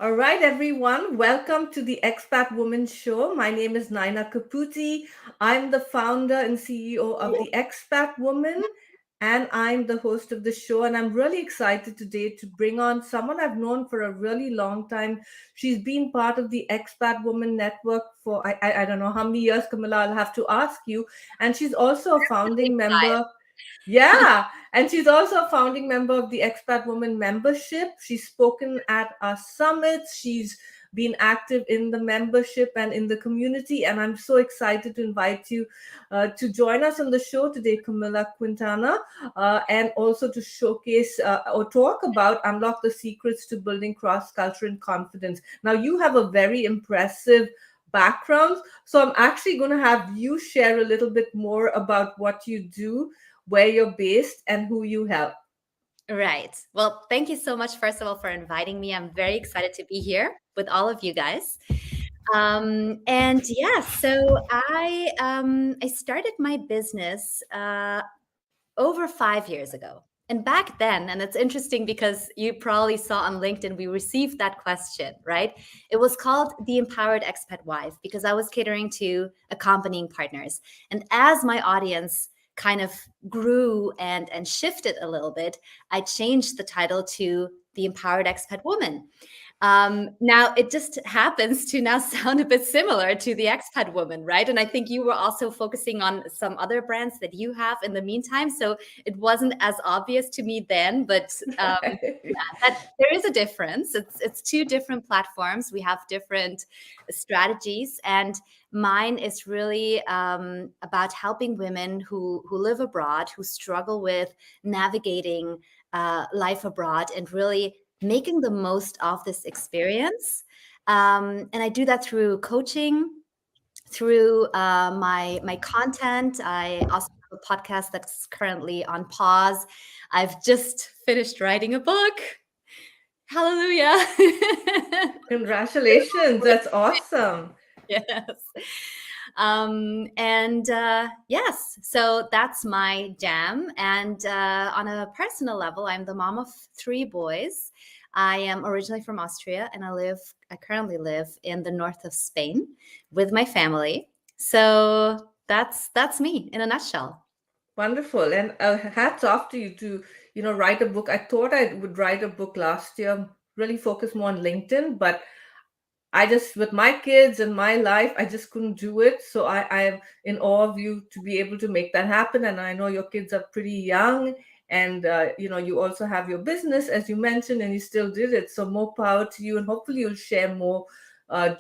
All right, everyone. Welcome to the Expat Woman Show. My name is Naina Kaputi. I'm the founder and CEO of the Expat Woman, and I'm the host of the show. And I'm really excited today to bring on someone I've known for a really long time. She's been part of the Expat Woman Network for I don't know how many years, Camilla. I'll have to ask you. And she's also a founding member. Yeah, and she's also a founding member of the Expat Woman membership. She's spoken at our summits. She's been active in the membership and in the community. And I'm so excited to invite you to join us on the show today, Camilla Quintana, and also to showcase or talk about unlock the secrets to building cross culture and confidence. Now, you have a very impressive background. So I'm actually going to have you share a little bit more about what you do, where you're based, and who you help. Right. Well, thank you so much, first of all, for inviting me. I'm very excited to be here with all of you guys. And yeah, so I started my business over 5 years ago. And back then, and it's interesting because you probably saw on LinkedIn, we received that question, right? It was called the Empowered Expat Wife because I was catering to accompanying partners. And as my audience kind of grew and shifted a little bit, I changed the title to the Empowered Expat Woman. Now it just happens to now sound a bit similar to the expat woman, right? And I think you were also focusing on some other brands that you have in the meantime, so it wasn't as obvious to me then. But that there is a difference. It's two different platforms. We have different strategies, and mine is really about helping women who live abroad, who struggle with navigating life abroad, and really making the most of this experience. And I do that through coaching, through my content. I also have a podcast that's currently on pause. I've just finished writing a book. Hallelujah. Congratulations, that's awesome. Yes. And yes, so that's my jam. And on a personal level, I'm the mom of three boys. I am originally from Austria, and I currently live in the north of Spain with my family. So that's me in a nutshell. Wonderful. And hats off to you to, write a book. I thought I would write a book last year, really focus more on LinkedIn, but I just, with my kids and my life, I just couldn't do it. So I am in awe of you to be able to make that happen. And I know your kids are pretty young, and you also have your business, as you mentioned, and you still did it. So more power to you, and hopefully you'll share more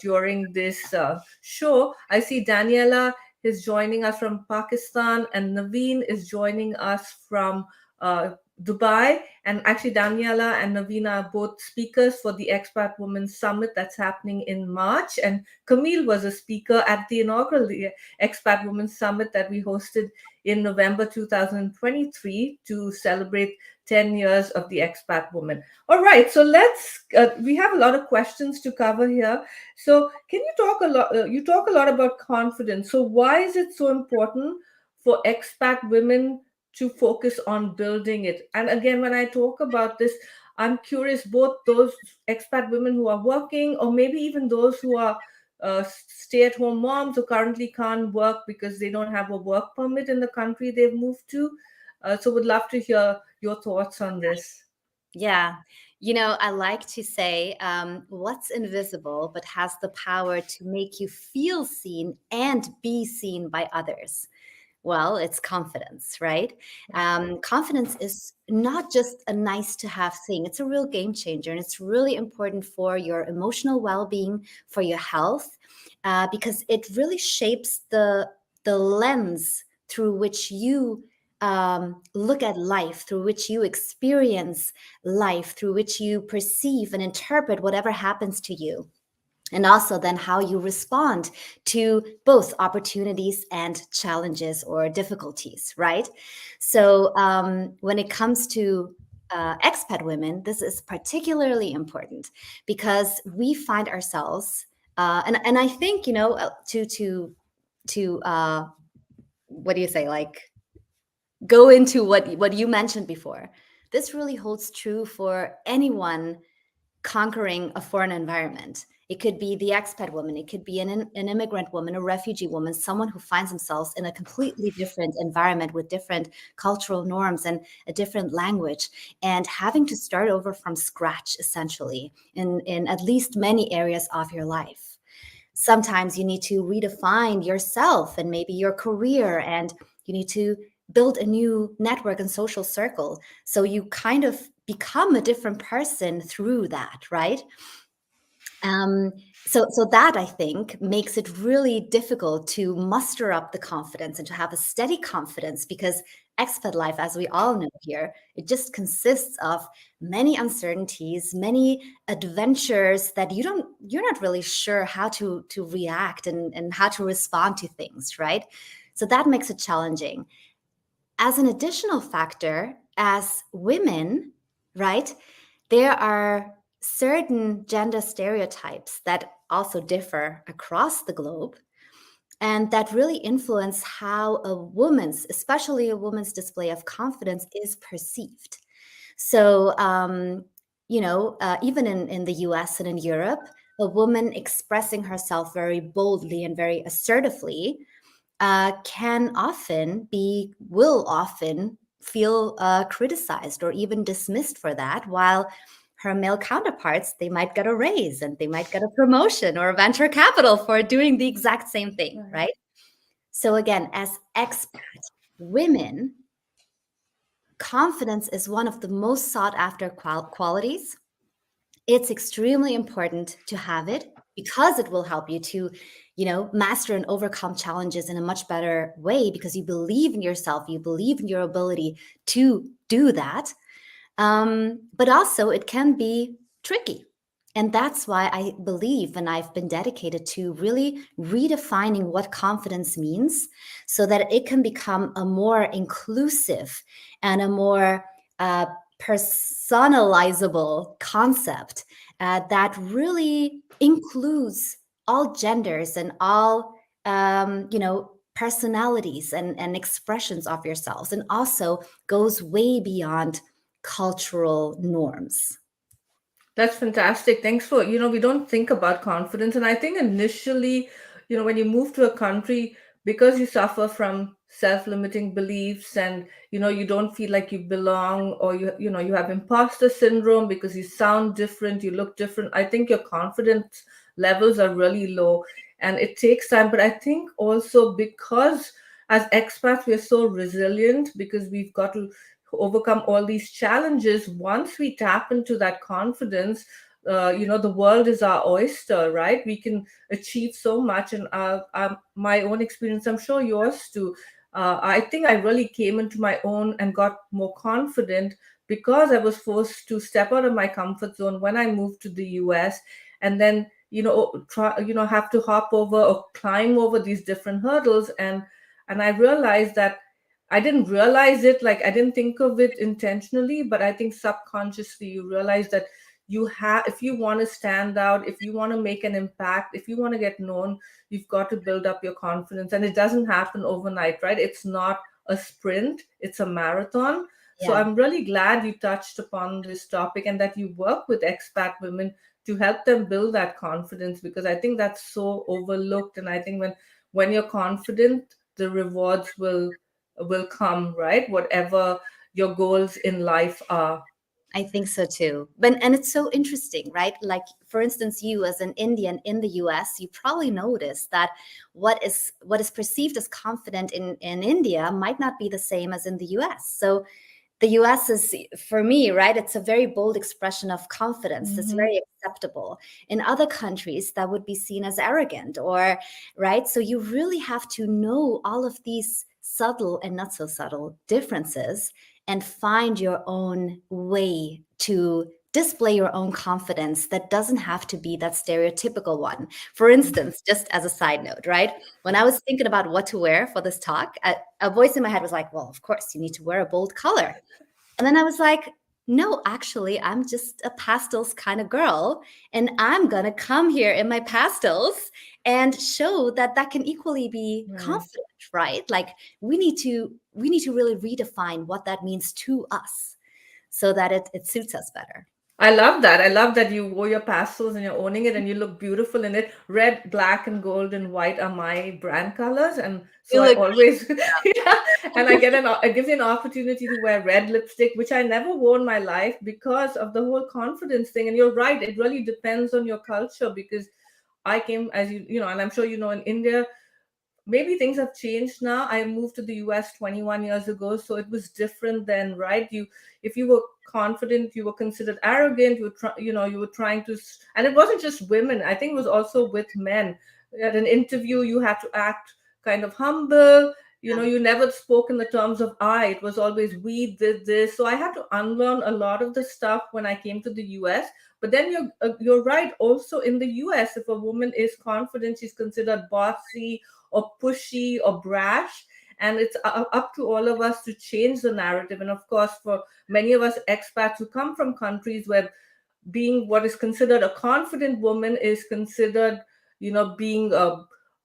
during this show. I see Daniela is joining us from Pakistan, and Naveen is joining us from uh, Dubai. And actually, Daniela and Navina are both speakers for the Expat Women Summit that's happening in March. And Camille was a speaker at the inaugural Expat Women Summit that we hosted in November 2023 to celebrate 10 years of the Expat Woman. All right, so we have a lot of questions to cover here. So, can you talk a lot? You talk a lot about confidence. So, why is it so important for expat women to focus on building it? And again, when I talk about this, I'm curious, both those expat women who are working, or maybe even those who are stay-at-home moms who currently can't work because they don't have a work permit in the country they've moved to. So would love to hear your thoughts on this. Yeah. I like to say what's invisible but has the power to make you feel seen and be seen by others. Well, it's confidence, right? Confidence is not just a nice to have thing, it's a real game changer. And it's really important for your emotional well being, for your health, because it really shapes the lens through which you look at life, through which you experience life, through which you perceive and interpret whatever happens to you, and also then how you respond to both opportunities and challenges or difficulties, right? So when it comes to expat women, this is particularly important because we find ourselves, and I think to what do you say, like, go into what you mentioned before. This really holds true for anyone conquering a foreign environment. It could be the expat woman, it could be an immigrant woman, a refugee woman, someone who finds themselves in a completely different environment with different cultural norms and a different language, and having to start over from scratch, essentially, in at least many areas of your life. Sometimes you need to redefine yourself and maybe your career, and you need to build a new network and social circle. So you kind of become a different person through that, right? So that, I think, makes it really difficult to muster up the confidence and to have a steady confidence, because expat life, as we all know here, it just consists of many uncertainties, many adventures that you're not really sure how to react and how to respond to things, right? So that makes it challenging. As an additional factor, as women, right, there are certain gender stereotypes that also differ across the globe, and that really influence how especially a woman's display of confidence is perceived. So, even in the US and in Europe, a woman expressing herself very boldly and very assertively will often feel criticized or even dismissed for that, while her male counterparts, they might get a raise and they might get a promotion or venture capital for doing the exact same thing, right? So again, as expat women, confidence is one of the most sought after qualities. It's extremely important to have it because it will help you to, master and overcome challenges in a much better way, because you believe in yourself, you believe in your ability to do that. But also it can be tricky. And that's why I believe, and I've been dedicated to really redefining what confidence means, so that it can become a more inclusive and a more personalizable concept that really includes all genders and all, personalities and expressions of yourselves, and also goes way beyond cultural norms. That's fantastic. Thanks for, we don't think about confidence. And I think initially, when you move to a country, because you suffer from self-limiting beliefs and, you don't feel like you belong, or you have imposter syndrome because you sound different, you look different. I think your confidence levels are really low and it takes time. But I think also because as expats, we're so resilient because we've got to overcome all these challenges. Once we tap into that confidence, the world is our oyster, right? We can achieve so much. And my own experience, I'm sure yours too, I think I really came into my own and got more confident because I was forced to step out of my comfort zone when I moved to the US, and then try, have to hop over or climb over these different hurdles. And I realized that I didn't realize it, like I didn't think of it intentionally, but I think subconsciously you realize that if you want to stand out, if you want to make an impact, if you want to get known, you've got to build up your confidence. And it doesn't happen overnight, right? It's not a sprint, it's a marathon. So Yeah. I'm really glad you touched upon this topic and that you work with expat women to help them build that confidence, because I think that's so overlooked. And I think when you're confident, the rewards will come, right? Whatever your goals in life are. I think so too. And it's so interesting, right? Like, for instance, you as an Indian in the US, you probably noticed that what is perceived as confident in India might not be the same as in the US. So the US is, for me, right, it's a very bold expression of confidence. It's very acceptable. In other countries, that would be seen as arrogant, or, right? So you really have to know all of these subtle and not so subtle differences and find your own way to display your own confidence that doesn't have to be that stereotypical one. For instance, just as a side note, right? When I was thinking about what to wear for this talk, a voice in my head was like, well, of course, you need to wear a bold color. And then I was like, no, actually, I'm just a pastels kind of girl. And I'm going to come here in my pastels and show that can equally be confident, right? Like, we need to really redefine what that means to us so that it suits us better. I love that. I love that you wore your pastels and you're owning it and you look beautiful in it. Red, black, and gold and white are my brand colors, and so You I look always, yeah. And I get it gives you an opportunity to wear red lipstick, which I never wore in my life because of the whole confidence thing. And you're right, it really depends on your culture because I came, as and I'm sure you know, in India, maybe things have changed now. I moved to the US 21 years ago, so it was different then, right? If you were confident, you were considered arrogant. You were trying to, and it wasn't just women. I think it was also with men. At an interview, you had to act kind of humble. You never spoke in the terms of I. It was always we did this. So I had to unlearn a lot of the stuff when I came to the US. But then you're right. Also in the US, if a woman is confident, she's considered bossy or pushy or brash. And it's up to all of us to change the narrative. And of course, for many of us expats who come from countries where being what is considered a confident woman is considered, being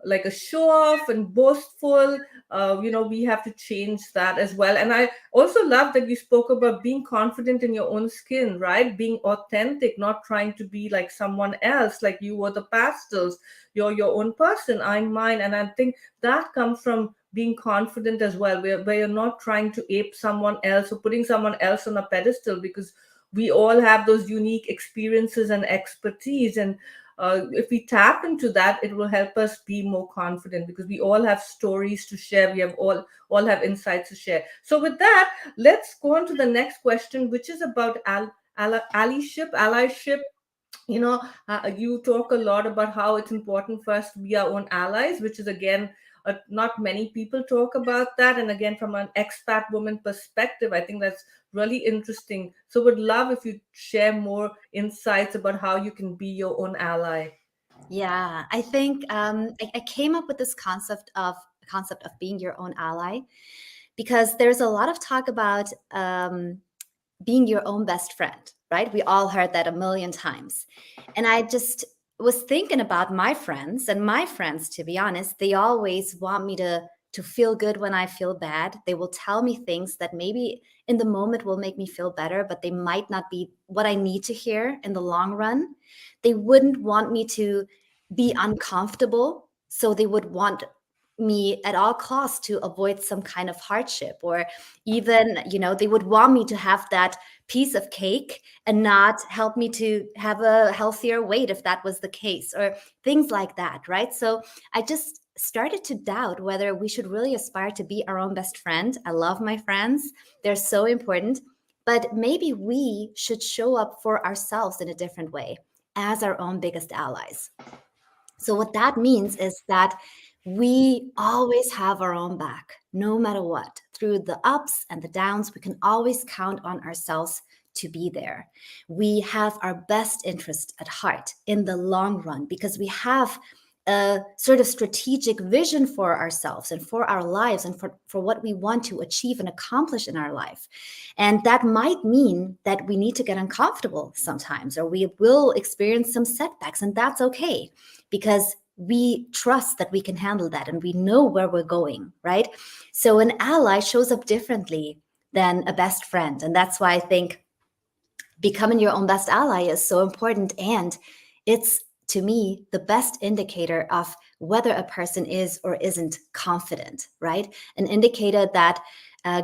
like a show off and boastful. We have to change that as well. And I also love that you spoke about being confident in your own skin, right? Being authentic, not trying to be like someone else, like you were the pastels. You're your own person, I'm mine. And I think that comes from being confident as well, where you're not trying to ape someone else or putting someone else on a pedestal, because we all have those unique experiences and expertise. And if we tap into that, it will help us be more confident because we all have stories to share. We have all have insights to share. So with that, let's go on to the next question, which is about allyship. You talk a lot about how it's important for us to be our own allies, which is again, not many people talk about that. And again, from an expat woman perspective, I think that's really interesting. So, would love if you share more insights about how you can be your own ally. Yeah, I think I came up with this concept of being your own ally because there's a lot of talk about being your own best friend, right? We all heard that a million times. And I just was thinking about my friends, and my friends, to be honest, they always want me to feel good when I feel bad. They will tell me things that maybe in the moment will make me feel better, but they might not be what I need to hear in the long run. They wouldn't want me to be uncomfortable, so they would want me at all costs to avoid some kind of hardship, or even they would want me to have that piece of cake and not help me to have a healthier weight if that was the case, or things like that, right? So I just started to doubt whether we should really aspire to be our own best friend. I love my friends, they're so important, but maybe we should show up for ourselves in a different way as our own biggest allies. So, what that means is that we always have our own back, no matter what. Through the ups and the downs, we can always count on ourselves to be there. We have our best interest at heart in the long run because we have a sort of strategic vision for ourselves and for our lives and for what we want to achieve and accomplish in our life. And that might mean that we need to get uncomfortable sometimes, or we will experience some setbacks, and that's okay because we trust that we can handle that and we know where we're going, right? So an ally shows up differently than a best friend. And that's why I think becoming your own best ally is so important. And it's, to me, the best indicator of whether a person is or isn't confident, right? An indicator that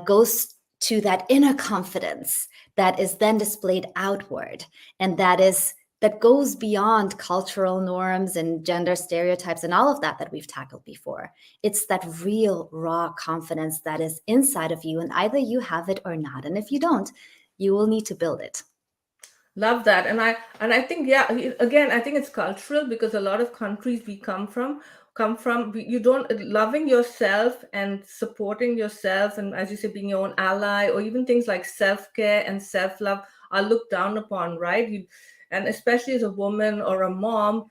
goes to that inner confidence that is then displayed outward, and that goes beyond cultural norms and gender stereotypes and all of that we've tackled before. It's that real raw confidence that is inside of you, and either you have it or not. And if you don't, you will need to build it. Love that. And I think, yeah, again, I think it's cultural because a lot of countries we come from, you don't loving yourself and supporting yourself, and as you say, being your own ally, or even things like self-care and self-love are looked down upon, right? And especially as a woman or a mom,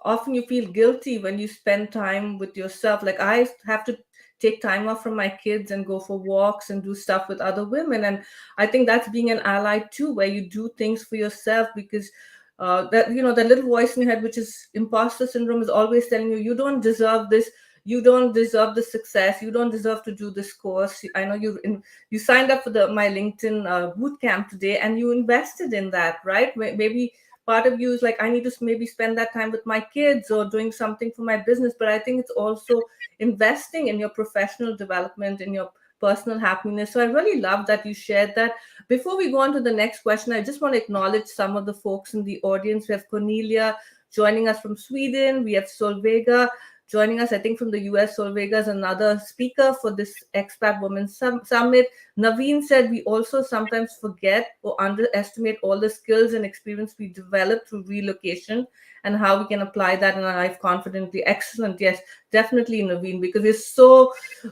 often you feel guilty when you spend time with yourself. Like I have to take time off from my kids and go for walks and do stuff with other women. And I think that's being an ally too, where you do things for yourself because that little voice in your head, which is imposter syndrome, is always telling you you don't deserve this. you don't deserve the success, you don't deserve to do this course. I know you signed up for the my LinkedIn boot camp today, and you invested in that, right? Maybe part of you is like, I need to maybe spend that time with my kids or doing something for my business, but I think it's also investing in your professional development, in your personal happiness. So I really love that you shared that. Before we go on to the next question, I just want to acknowledge some of the folks in the audience. We have Cornelia joining us from Sweden. We have Solvega joining us, I think, from the US. Solvega is another speaker for this Expat Women Summit. Naveen said we also sometimes forget or underestimate all the skills and experience we develop through relocation and how we can apply that in our life confidently. Excellent. Yes, definitely, Naveen, because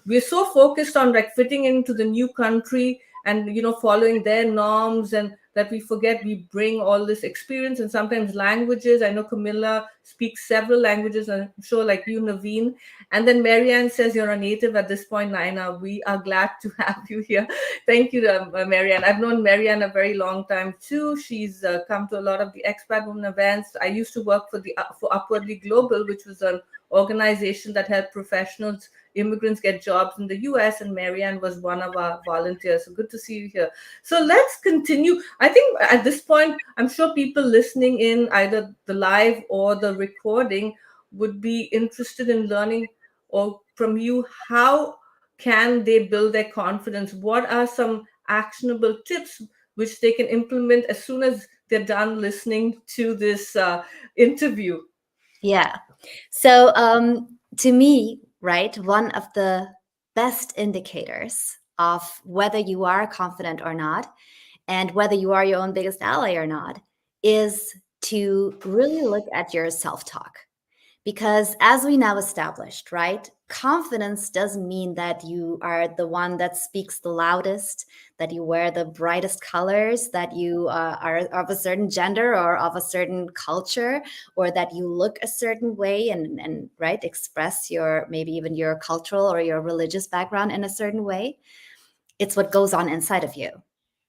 we're so focused on like fitting into the new country and following their norms, and that we forget we bring all this experience and sometimes languages. I know Camilla speaks several languages, and I'm sure like you, Naveen. And then Marianne says you're a native at this point, Naina. We are glad to have you here. Thank you, Marianne. I've known Marianne a very long time too. She's come to a lot of the Expat Women events. I used to work for Upwardly Global, which was an organization that helped professionals, immigrants, get jobs in the US, and Marianne was one of our volunteers. So good to see you here. So let's continue. I think at this point, I'm sure people listening in, either the live or the recording, would be interested in learning or from you, how can they build their confidence? What are some actionable tips which they can implement as soon as they're done listening to this interview? Yeah. So to me, right, one of the best indicators of whether you are confident or not, and whether you are your own biggest ally or not, is to really look at your self-talk. Because as we now established, right, confidence doesn't mean that you are the one that speaks the loudest, that you wear the brightest colors, that you are of a certain gender or of a certain culture, or that you look a certain way and right, express your, maybe even your cultural or your religious background in a certain way. It's what goes on inside of you.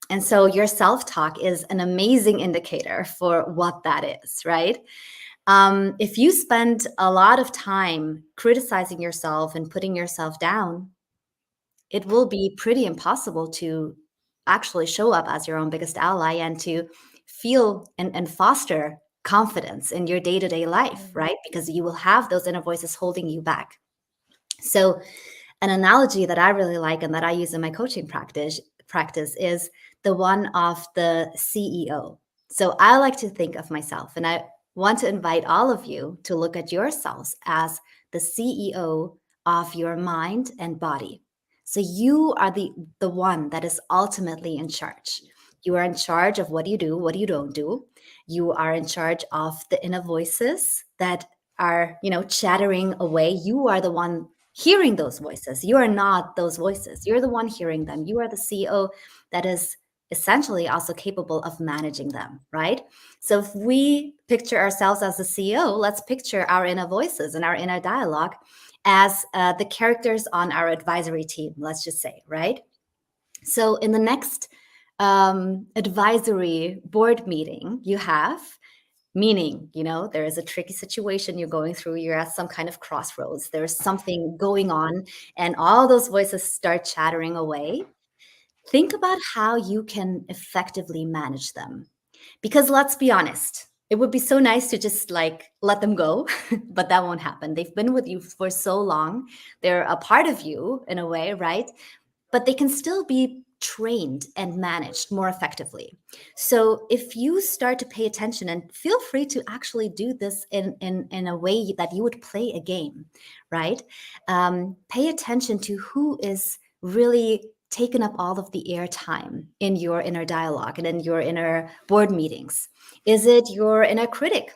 And so your self-talk is an amazing indicator for what that is, right? If you spend a lot of time criticizing yourself and putting yourself down, it will be pretty impossible to actually show up as your own biggest ally and to feel and foster confidence in your day-to-day life, right? Because you will have those inner voices holding you back. So an analogy that I really like and that I use in my coaching practice is the one of the CEO. So I like to think of myself, and I want to invite all of you to look at yourselves as the CEO of your mind and body. So you are the one that is ultimately in charge. You are in charge of what you do, what you don't do. You are in charge of the inner voices that are, chattering away. You are the one hearing those voices. You are not those voices. You're the one hearing them. You are the CEO that is essentially also capable of managing them, right? So if we picture ourselves as the CEO, let's picture our inner voices and our inner dialogue as the characters on our advisory team, let's just say, right? So in the next advisory board meeting you have, meaning, there is a tricky situation you're going through, you're at some kind of crossroads, there's something going on, and all those voices start chattering away. Think about how you can effectively manage them. Because let's be honest, it would be so nice to just like let them go, but that won't happen. They've been with you for so long. They're a part of you in a way, right? But they can still be trained and managed more effectively. So if you start to pay attention, and feel free to actually do this in a way that you would play a game, right? Pay attention to who is really taken up all of the airtime in your inner dialogue and in your inner board meetings. Is it your inner critic?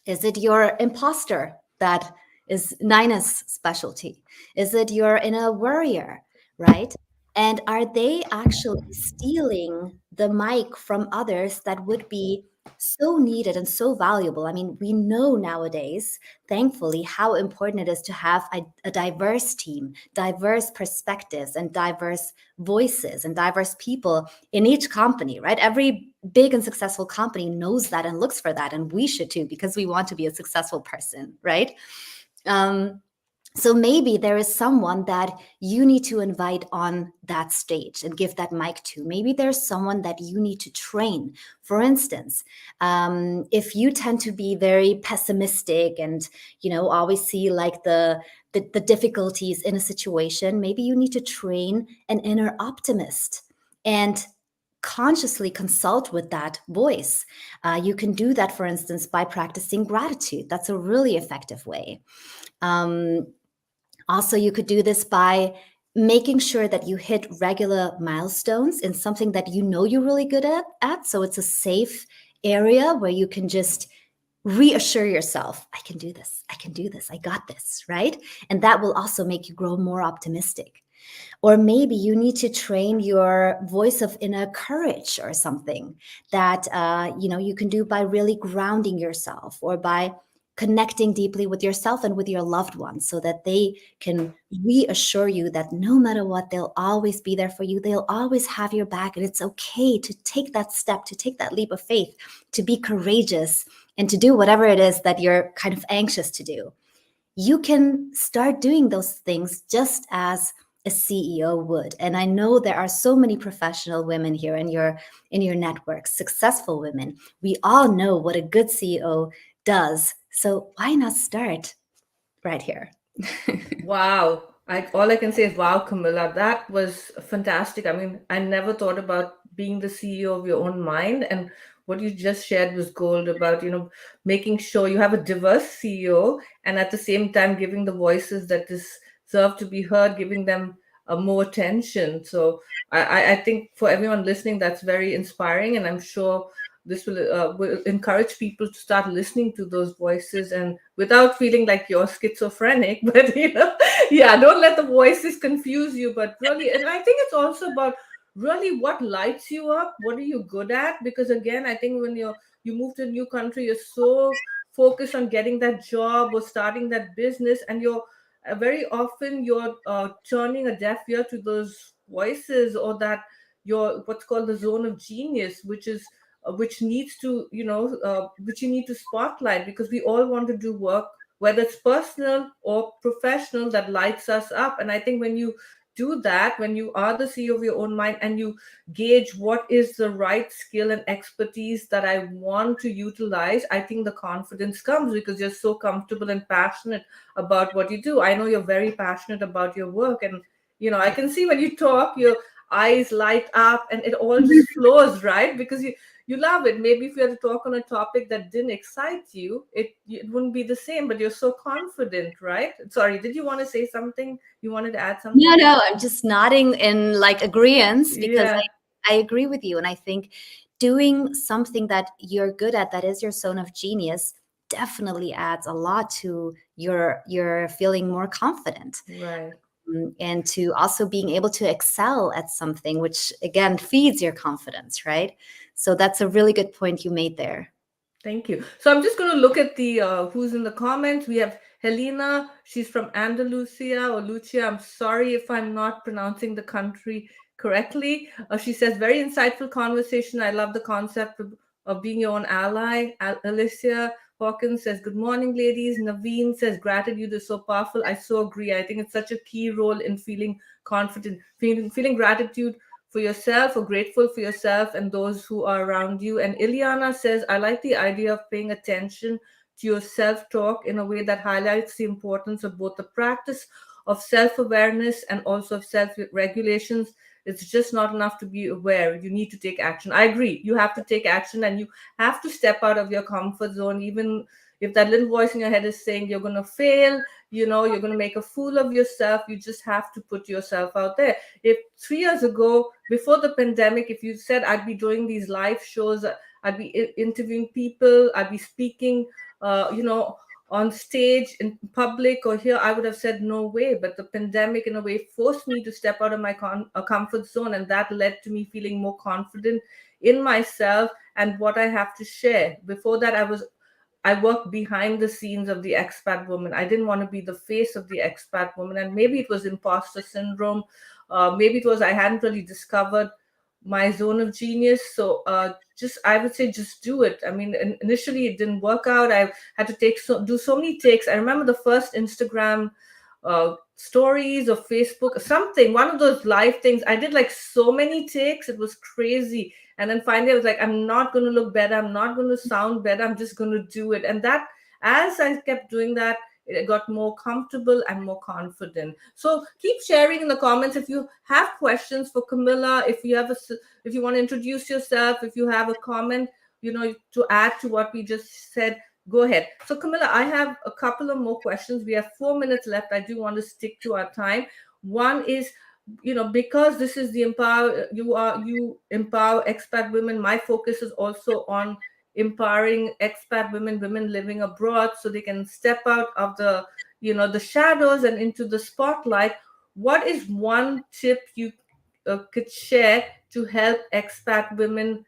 Is it your imposter that is Nina's specialty? Is it your inner worrier, right? And are they actually stealing the mic from others that would be so needed and so valuable? I mean, we know nowadays, thankfully, how important it is to have a diverse team, diverse perspectives, and diverse voices, and diverse people in each company, right? Every big and successful company knows that and looks for that, and we should too, because we want to be a successful person, right? So maybe there is someone that you need to invite on that stage and give that mic to. Maybe there's someone that you need to train. For instance, if you tend to be very pessimistic and always see like the difficulties in a situation, maybe you need to train an inner optimist and consciously consult with that voice. You can do that, for instance, by practicing gratitude. That's a really effective way. Um, Also, you could do this by making sure that you hit regular milestones in something that you're really good at. So it's a safe area where you can just reassure yourself, I can do this, I can do this, I got this, right? And that will also make you grow more optimistic. Or maybe you need to train your voice of inner courage or something that you can do by really grounding yourself or by connecting deeply with yourself and with your loved ones so that they can reassure you that no matter what, they'll always be there for you. They'll always have your back. And it's okay to take that step, to take that leap of faith, to be courageous and to do whatever it is that you're kind of anxious to do. You can start doing those things just as a CEO would. And I know there are so many professional women here in your network, successful women. We all know what a good CEO does. So why not start right here? Wow. All I can say is wow, Camilla. That was fantastic. I mean, I never thought about being the CEO of your own mind. And what you just shared was gold about, making sure you have a diverse CEO and at the same time giving the voices that deserve to be heard, giving them more attention. So I think for everyone listening, that's very inspiring. And I'm sure this will encourage people to start listening to those voices and without feeling like you're schizophrenic. But yeah, don't let the voices confuse you. But really, and I think it's also about really what lights you up. What are you good at? Because again, I think when you move to a new country, you're so focused on getting that job or starting that business, and you're very often you're turning a deaf ear to those voices, or that your what's called the zone of genius, which needs to which you need to spotlight, because we all want to do work, whether it's personal or professional, that lights us up. And I think when you do that, when you are the CEO of your own mind and you gauge what is the right skill and expertise that I want to utilize, I think the confidence comes because you're so comfortable and passionate about what you do. I know you're very passionate about your work, and I can see when you talk, your eyes light up and it all just flows, right? Because you love it. Maybe if you had to talk on a topic that didn't excite you, it wouldn't be the same, but you're so confident, right? Sorry, did you want to say something? You wanted to add something? No, I'm just nodding in like agreement because Yeah. I agree with you. And I think doing something that you're good at, that is your zone of genius, definitely adds a lot to your feeling more confident. Right. And to also being able to excel at something, which again feeds your confidence, right? So that's a really good point you made there. Thank you. So I'm just going to look at the who's in the comments. We have Helena. She's from Andalusia or Lucia. I'm sorry if I'm not pronouncing the country correctly. She says, very insightful conversation. I love the concept of being your own ally. Alicia Hawkins says, good morning, ladies. Naveen says, gratitude is so powerful. I so agree. I think it's such a key role in feeling confident, feeling gratitude for yourself or grateful for yourself and those who are around you. And Ileana says, I like the idea of paying attention to your self-talk in a way that highlights the importance of both the practice of self-awareness and also of self-regulations. It's just not enough to be aware. You need to take action. I agree. You have to take action and you have to step out of your comfort zone, even if that little voice in your head is saying you're going to fail, you're going to make a fool of yourself. You just have to put yourself out there. If 3 years ago, before the pandemic, if you said I'd be doing these live shows, I'd be interviewing people, I'd be speaking, on stage in public or here, I would have said no way. But the pandemic in a way forced me to step out of my comfort zone, and that led to me feeling more confident in myself and what I have to share. Before that, I worked behind the scenes of the expat woman. I didn't want to be the face of the expat woman. And maybe it was imposter syndrome. Maybe it was I hadn't really discovered my zone of genius. So I would say just do it. I mean, initially it didn't work out. I had to do so many takes. I remember the first Instagram stories or Facebook, something, one of those live things. I did like so many takes, it was crazy. And then finally I was like, I'm not going to look better, I'm not going to sound better, I'm just going to do it. And that, as I kept doing that, it got more comfortable and more confident. So keep sharing in the comments if you have questions for Camilla, if you have if you want to introduce yourself, if you have a comment, to add to what we just said, go ahead. So Camilla, I have a couple of more questions. We have 4 minutes left. I do want to stick to our time. One is, because this is the you empower expat women, my focus is also on empowering expat women living abroad, so they can step out of the shadows and into the spotlight. What is one tip you could share to help expat women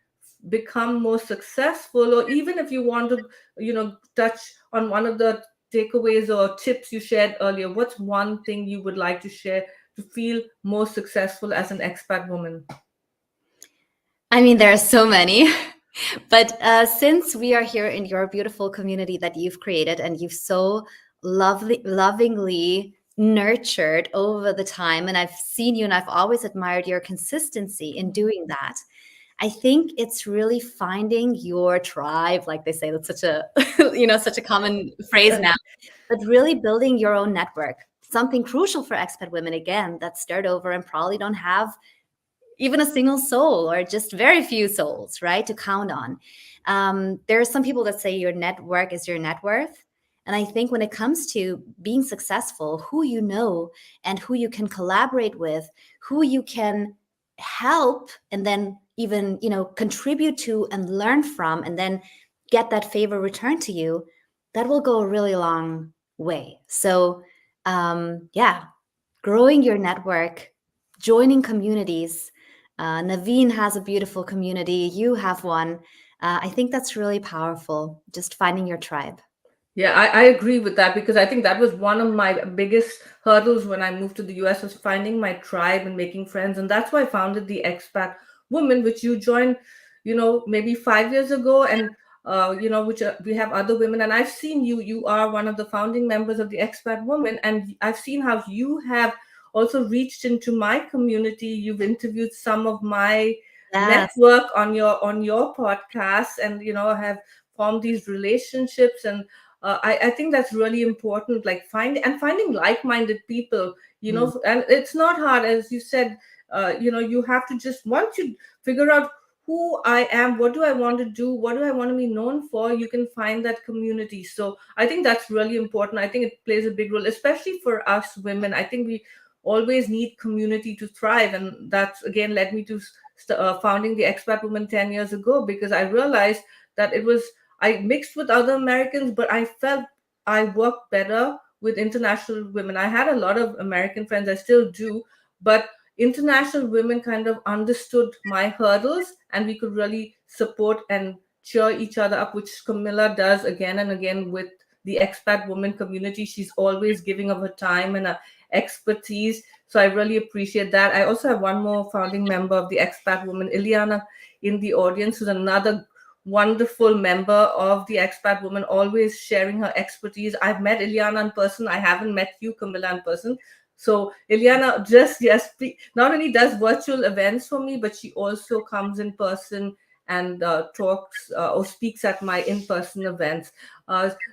become more successful? Or even if you want to touch on one of the takeaways or tips you shared earlier, what's one thing you would like to share to feel more successful as an expat woman? I mean, there are so many. But since we are here in your beautiful community that you've created and you've so lovingly nurtured over the time, and I've seen you and I've always admired your consistency in doing that, I think it's really finding your tribe, like they say. That's such a such a common phrase now, but really building your own network. Something crucial for expat women, again, that start over and probably don't have even a single soul or just very few souls, right, to count on. There are some people that say your network is your net worth. And I think when it comes to being successful, who you know and who you can collaborate with, who you can help, and then even, contribute to and learn from, and then get that favor returned to you, that will go a really long way. So, yeah, growing your network, joining communities. Naveen has a beautiful community. You have one. I think that's really powerful, just finding your tribe. Yeah, I agree with that, because I think that was one of my biggest hurdles when I moved to the US, was finding my tribe and making friends. And that's why I founded the Expat Woman, which you joined, maybe 5 years ago. And, which we have other women. And I've seen you are one of the founding members of the Expat Woman. And I've seen how you have also reached into my community. You've interviewed some of my Yes. network on your podcast, and, have formed these relationships. And I think that's really important, like finding like-minded people, and it's not hard, as you said. You have to just, once you figure out who I am, what do I want to do, what do I want to be known for, you can find that community. So I think that's really important. I think it plays a big role, especially for us women. I think we always need community to thrive, and that's again led me to founding the Expat Woman 10 years ago, because I realized that I mixed with other Americans, but I felt I worked better with international women. I had a lot of American friends, I still do, but international women kind of understood my hurdles, and we could really support and cheer each other up, which Camilla does again and again with the expat woman community. She's always giving of her time and her expertise. So I really appreciate that. I also have one more founding member of the Expat Woman, Ileana, in the audience, who's another wonderful member of the Expat Woman, always sharing her expertise. I've met Ileana in person. I haven't met you, Camilla, in person. So Ileana not only does virtual events for me, but she also comes in person and talks or speaks at my in-person events.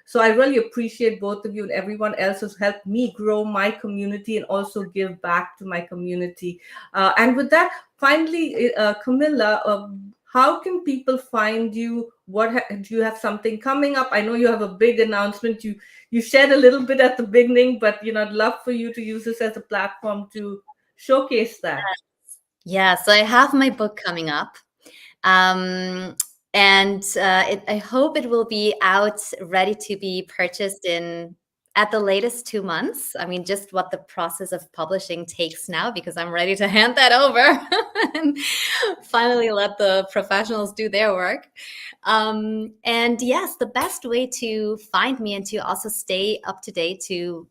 So I really appreciate both of you, and everyone else who's helped me grow my community and also give back to my community. And with that, finally, Camilla, how can people find you? Do you have something coming up? I know you have a big announcement. You shared a little bit at the beginning, but I'd love for you to use this as a platform to showcase that. Yeah, so I have my book coming up. And I hope it will be out, ready to be purchased in at the latest 2 months. I mean, just what the process of publishing takes now, because I'm ready to hand that over and finally let the professionals do their work. And yes, the best way to find me and to also stay up to date to,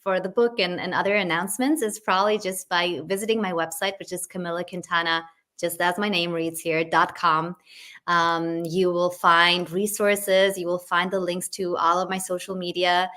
for the book and other announcements is probably just by visiting my website, which is Camilla Quintana, just as my name reads here, .com. You will find resources. You will find the links to all of my social media.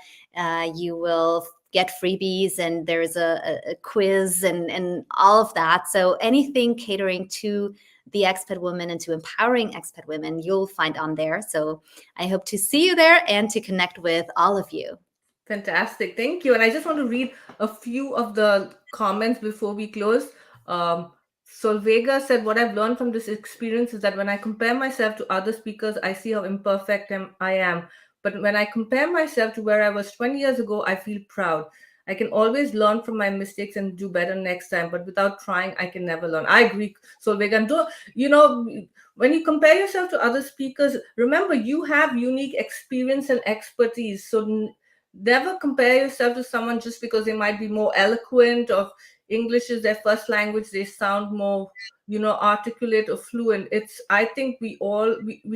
You will get freebies, and there's a quiz and all of that. So anything catering to the expat women and to empowering expat women, you'll find on there. So I hope to see you there and to connect with all of you. Fantastic. Thank you. And I just want to read a few of the comments before we close. Solvega said, what I've learned from this experience is that when I compare myself to other speakers, I see how imperfect I am. But when I compare myself to where I was 20 years ago, I feel proud. I can always learn from my mistakes and do better next time. But without trying, I can never learn. I agree, Solvega. And when you compare yourself to other speakers, remember you have unique experience and expertise. So never compare yourself to someone just because they might be more eloquent, or English is their first language, they sound more articulate or fluent. I think we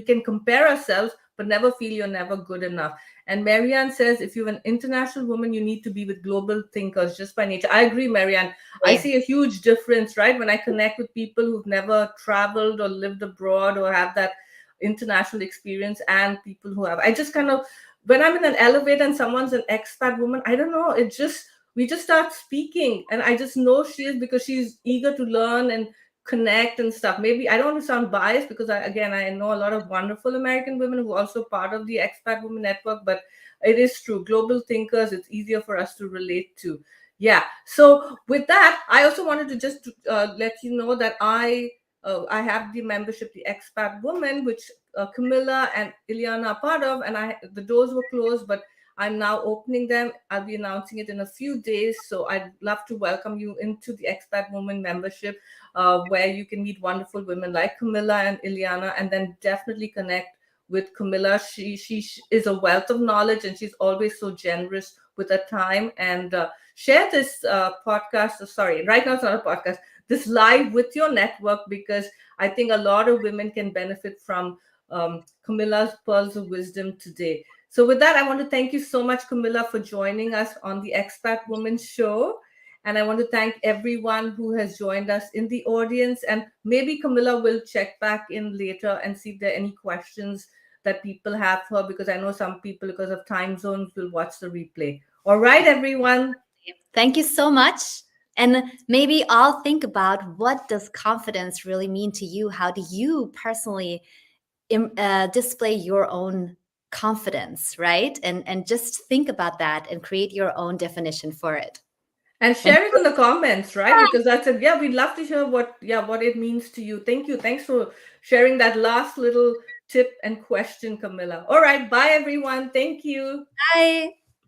can compare ourselves, but never feel you're never good enough. And Marianne says, if you're an international woman, you need to be with global thinkers just by nature. I agree, Marianne. I see a huge difference, right? When I connect with people who've never traveled or lived abroad or have that international experience, and people who have, I just kind of, when I'm in an elevator and someone's an expat woman, I don't know, we just start speaking, and I just know she is, because she's eager to learn and connect and stuff. Maybe I don't want to sound biased, because I know a lot of wonderful American women who are also part of the Expat Women Network, but it is true, global thinkers, it's easier for us to relate to. Yeah. So with that, I also wanted to just let you know that I have the membership, the Expat Women, which Camilla and Ileana are part of, and the doors were closed, but I'm now opening them. I'll be announcing it in a few days. So I'd love to welcome you into the Expat Women membership, where you can meet wonderful women like Camilla and Ileana, and then definitely connect with Camilla. She is a wealth of knowledge, and she's always so generous with her time. And share this podcast. Sorry, right now it's not a podcast. This live with your network, because I think a lot of women can benefit from Camilla's pearls of wisdom today. So with that, I want to thank you so much, Camilla, for joining us on the Expat Woman Show. And I want to thank everyone who has joined us in the audience. And maybe Camilla will check back in later and see if there are any questions that people have for her, because I know some people, because of time zones, will watch the replay. All right, everyone. Thank you so much. And maybe I'll think about, what does confidence really mean to you? How do you personally display your own confidence, right? And just think about that and create your own definition for it. And share it in the comments, right? Because that's it. Yeah, we'd love to hear what it means to you. Thank you. Thanks for sharing that last little tip and question, Camilla. All right. Bye, everyone. Thank you. Bye.